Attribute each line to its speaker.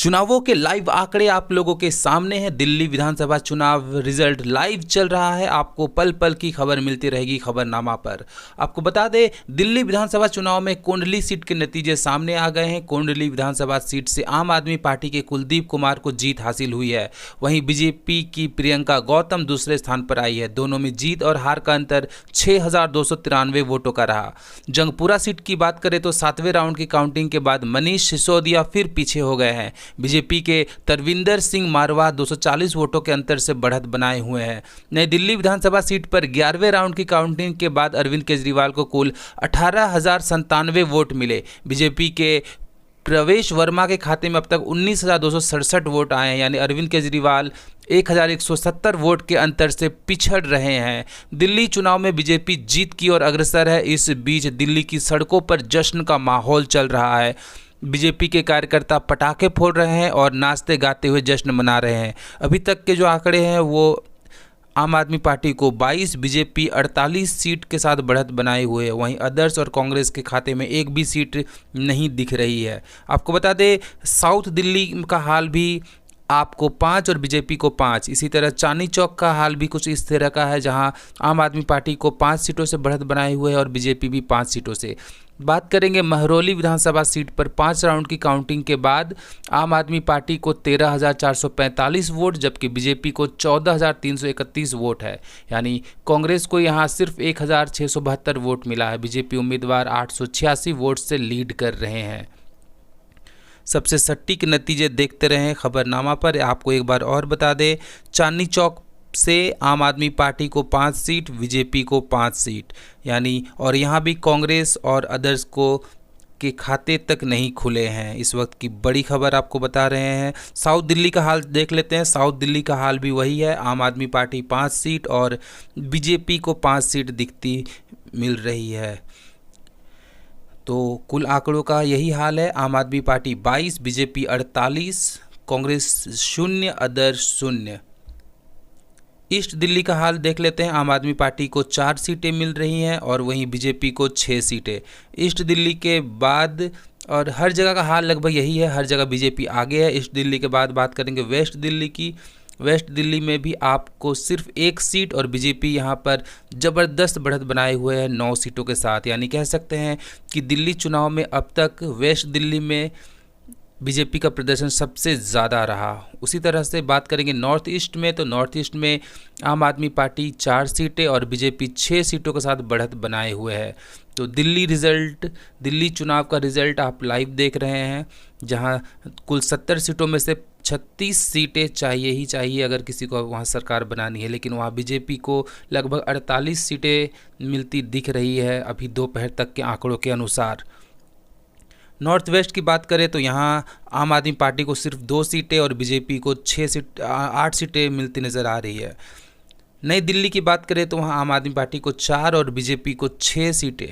Speaker 1: चुनावों के लाइव आंकड़े आप लोगों के सामने हैं। दिल्ली विधानसभा चुनाव रिजल्ट लाइव चल रहा है। आपको पल पल की खबर मिलती रहेगी खबरनामा पर। आपको बता दें, दिल्ली विधानसभा चुनाव में कोंडली सीट के नतीजे सामने आ गए हैं। कोंडली विधानसभा सीट से आम आदमी पार्टी के कुलदीप कुमार को जीत हासिल हुई है। वहीं बीजेपी की प्रियंका गौतम दूसरे स्थान पर आई है। दोनों में जीत और हार का अंतर 6,293 वोटों का रहा। जंगपुरा सीट की बात करें तो 7वें राउंड की काउंटिंग के बाद मनीष सिसोदिया फिर पीछे हो गए हैं। बीजेपी के तरविंदर सिंह मारवाह 240 वोटों के अंतर से बढ़त बनाए हुए हैं। नई दिल्ली विधानसभा सीट पर 11वें राउंड की काउंटिंग के बाद अरविंद केजरीवाल को कुल 18,097 वोट मिले। बीजेपी के प्रवेश वर्मा के खाते में अब तक 19,267 वोट आए हैं, यानी अरविंद केजरीवाल 1,170 वोट के अंतर से पिछड़ रहे हैं। दिल्ली चुनाव में बीजेपी जीत की ओर अग्रसर है। इस बीच दिल्ली की सड़कों पर जश्न का माहौल चल रहा है। बीजेपी के कार्यकर्ता पटाखे फोड़ रहे हैं और नाचते गाते हुए जश्न मना रहे हैं। अभी तक के जो आंकड़े हैं वो आम आदमी पार्टी को 22, बीजेपी 48 सीट के साथ बढ़त बनाए हुए है। वहीं अदर्स और कांग्रेस के खाते में एक भी सीट नहीं दिख रही है। आपको बता दें, साउथ दिल्ली का हाल भी आपको 5 और बीजेपी को 5। इसी तरह चांदनी चौक का हाल भी कुछ इस तरह का है, जहां आम आदमी पार्टी को 5 सीटों से बढ़त बनाए हुए है और बीजेपी भी 5 सीटों से। बात करेंगे महरौली विधानसभा सीट पर 5 राउंड की काउंटिंग के बाद आम आदमी पार्टी को 13,445 वोट, जबकि बीजेपी को 14,331 वोट है। यानी कांग्रेस को यहां सिर्फ 1,672 वोट मिला है। बीजेपी उम्मीदवार 886 वोट से लीड कर रहे हैं। सबसे सटीक नतीजे देखते रहें खबरनामा पर। आपको एक बार और बता दें, चांदनी चौक से आम आदमी पार्टी को 5 सीट, बीजेपी को 5 सीट, यानी और यहाँ भी कांग्रेस और अदर्स को के खाते तक नहीं खुले हैं। इस वक्त की बड़ी खबर आपको बता रहे हैं। साउथ दिल्ली का हाल देख लेते हैं। साउथ दिल्ली का हाल भी वही है। आम आदमी पार्टी 5 सीट और बीजेपी को 5 सीट दिखती मिल रही है। तो कुल आंकड़ों का यही हाल है। आम आदमी party 22, BJP 48, Congress 0, others 0। East Delhi का हाल देख लेते हैं। आम आदमी पार्टी को 4 सीटें मिल रही हैं और वहीं बीजेपी को 6 सीटें। ईस्ट दिल्ली के बाद और हर जगह का हाल लगभग यही है, हर जगह बीजेपी आगे है। ईस्ट दिल्ली के बाद बात करेंगे वेस्ट दिल्ली की। वेस्ट दिल्ली में भी आपको सिर्फ 1 सीट और बीजेपी यहाँ पर ज़बरदस्त बढ़त बनाए हुए है 9 सीटों के साथ। यानी कह सकते हैं कि दिल्ली चुनाव में अब तक वेस्ट दिल्ली में बीजेपी का प्रदर्शन सबसे ज़्यादा रहा। उसी तरह से बात करेंगे नॉर्थ ईस्ट में, तो नॉर्थ ईस्ट में आम आदमी पार्टी 4 सीटें और बीजेपी 6 सीटों के साथ बढ़त बनाए हुए है। तो दिल्ली चुनाव का रिज़ल्ट आप लाइव देख रहे हैं, जहां कुल 70 सीटों में से 36 सीटें चाहिए ही चाहिए अगर किसी को वहां सरकार बनानी है, लेकिन वहां बीजेपी को लगभग 48 सीटें मिलती दिख रही है अभी दोपहर तक के आंकड़ों के अनुसार। नॉर्थ वेस्ट की बात करें तो यहाँ आम आदमी पार्टी को सिर्फ 2 सीटें और बीजेपी को 8 सीटें मिलती नज़र आ रही है। नई दिल्ली की बात करें तो वहाँ आम आदमी पार्टी को 4 और बीजेपी को 6 सीटें